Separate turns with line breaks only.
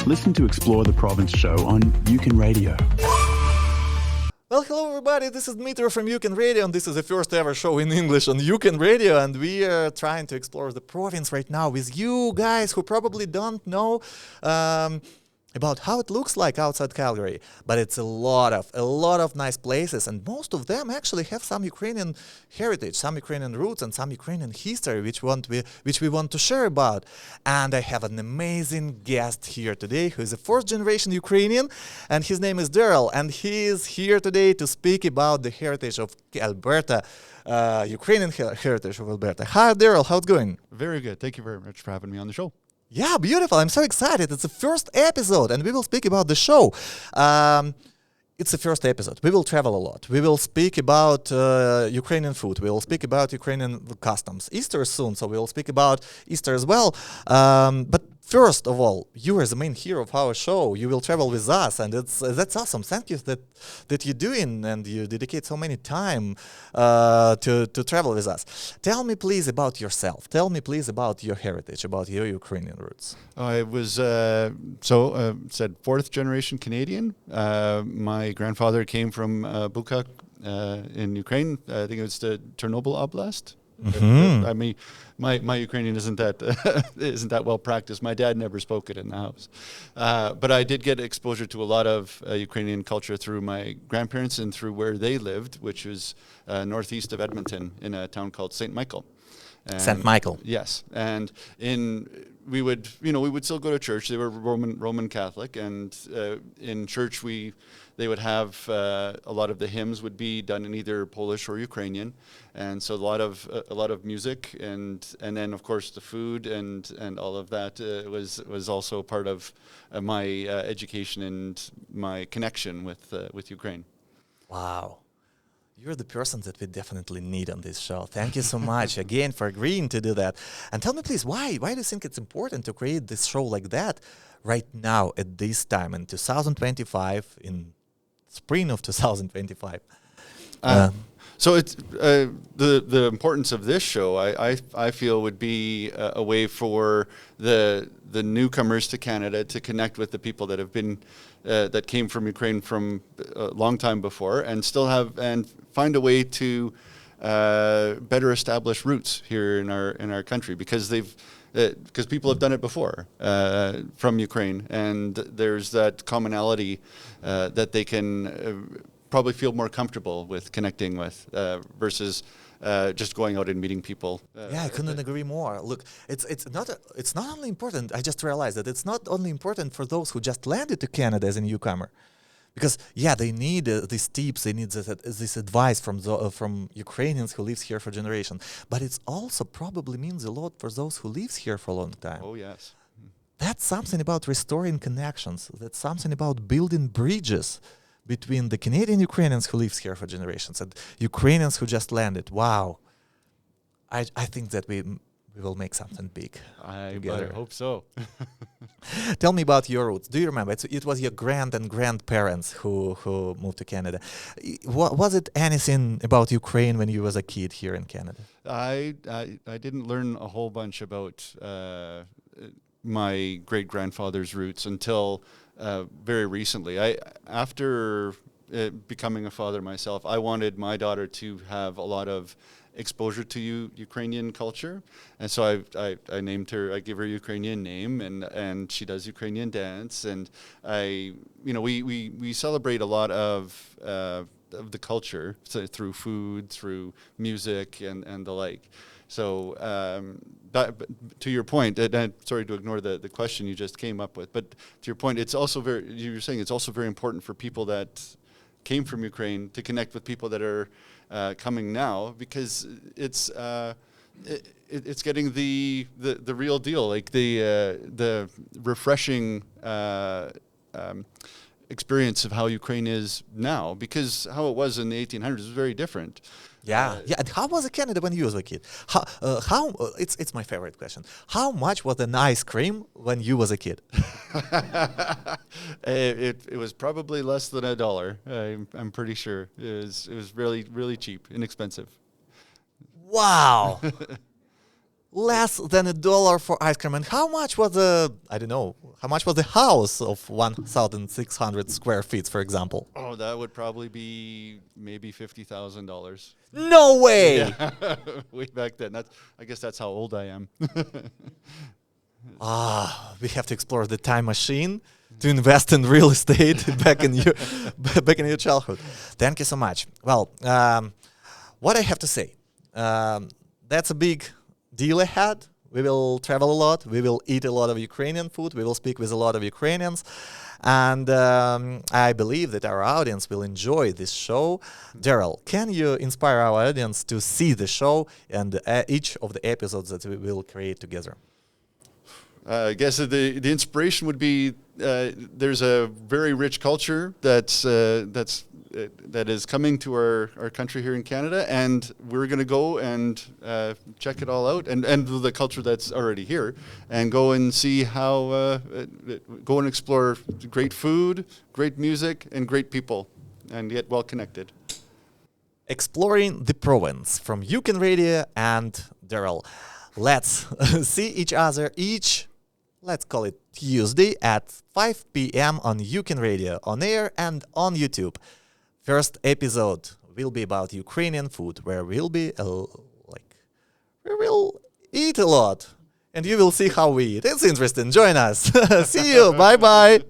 Listen to Explore the Province show on UCAN Radio.
Well, hello everybody, this is Dmitry from UCAN Radio, and this is the first ever show in English on UCAN Radio, and we are trying to explore the province right now with you guys who probably don't know about how it looks like outside Calgary. But it's a lot of nice places, and most of them actually have some Ukrainian heritage, some Ukrainian roots, and some Ukrainian history which we want to share about. And I have an amazing guest here today who is a fourth generation Ukrainian, and his name is Daryl, and he is here today to speak about the heritage of Alberta, Ukrainian heritage of Alberta. Hi Daryl, how's it going?
Very good. Thank you very much for having me on the show.
Yeah, beautiful. I'm so excited. It's the first episode, and we will speak about the show. It's the first episode. We will travel a lot. We will speak about Ukrainian food. We will speak about Ukrainian customs. Easter is soon, so we will speak about Easter as well. But first of all, you are the main hero of our show. You will travel with us, and that's awesome. Thank you that you're doing, and you dedicate so many time to travel with us. Tell me, please, about yourself. Tell me, please, about your heritage, about your Ukrainian roots.
I was, said fourth generation Canadian. My grandfather came from Bучача in Ukraine. I think it was the Chernobyl Oblast.
Mm-hmm.
I mean, my Ukrainian isn't that well practiced. My dad never spoke it in the house, but I did get exposure to a lot of Ukrainian culture through my grandparents and through where they lived, which was northeast of Edmonton in a town called St. Michael.
St. Michael.
Yes, and we would still go to church. They were Roman Catholic, and in church they would have a lot of the hymns would be done in either Polish or Ukrainian, and so a lot of music, and then of course the food and all of that was also part of my education and my connection with Ukraine.
Wow. You're the person that we definitely need on this show. Thank you so much again for agreeing to do that. And tell me, please, why do you think it's important to create this show like that right now at this time in 2025, in spring of 2025?
So it's the importance of this show. I feel would be a way for the newcomers to Canada to connect with the people that have been that came from Ukraine from a long time before, and still have and find a way to better establish roots here in our country, because because people have done it before from Ukraine, and there's that commonality that they can probably feel more comfortable with connecting with versus just going out and meeting people.
Yeah, I couldn't agree more. Look, it's not only important. I just realized that it's not only important for those who just landed to Canada as a newcomer, because they need these tips, they need this advice from Ukrainians who lives here for generation. But it also probably means a lot for those who lives here for a long time.
Oh yes,
that's something about restoring connections. That's something about building bridges between the Canadian Ukrainians who lives here for generations and Ukrainians who just landed. Wow. I think that we will make something big together.
I hope so.
Tell me about your roots. Do you remember? It was your grand and grandparents who moved to Canada. Was it anything about Ukraine when you was a kid here in Canada?
I didn't learn a whole bunch about my great-grandfather's roots until very recently. After becoming a father myself, I wanted my daughter to have a lot of exposure to Ukrainian culture, and so I named her. I give her a Ukrainian name, and she does Ukrainian dance, and we celebrate a lot of the culture through food, through music, and the like. So to your point, and sorry to ignore the question you just came up with, but to your point, it's also you were saying it's also very important for people that came from Ukraine to connect with people that are coming now, because it's getting the real deal, like the refreshing experience of how Ukraine is now, because how it was in the 1800s is very different.
Yeah. And how was Canada when you was a kid? It's my favorite question. How much was an ice cream when you was a kid?
It was probably less than $1. I'm pretty sure it was really, really cheap, inexpensive.
Wow. less than $1 for ice cream. And how much was how much was the house of 1,600 square feet, for example?
Oh, that would probably be maybe $50,000.
No way!
Yeah. Way back then. I guess that's how old I am.
We have to explore the time machine to invest in real estate back in your childhood. Thank you so much. Well, what I have to say, that's a big deal ahead. We will travel a lot. We will eat a lot of Ukrainian food. We will speak with a lot of Ukrainians. And I believe that our audience will enjoy this show. Daryl, can you inspire our audience to see the show and each of the episodes that we will create together?
I guess the inspiration would be there's a very rich culture that is coming to our country here in Canada, and we're going to go and check it all out, and the culture that's already here, and go and see how go and explore great food, great music, and great people, and get well connected.
Exploring the province from UCAN Radio and Daryl. Let's see each other let's call it Tuesday at 5 p.m. on UCAN Radio, on air and on YouTube. First episode will be about Ukrainian food, where we will eat a lot, and you will see how we eat. It's interesting. Join us. See you. Bye-bye.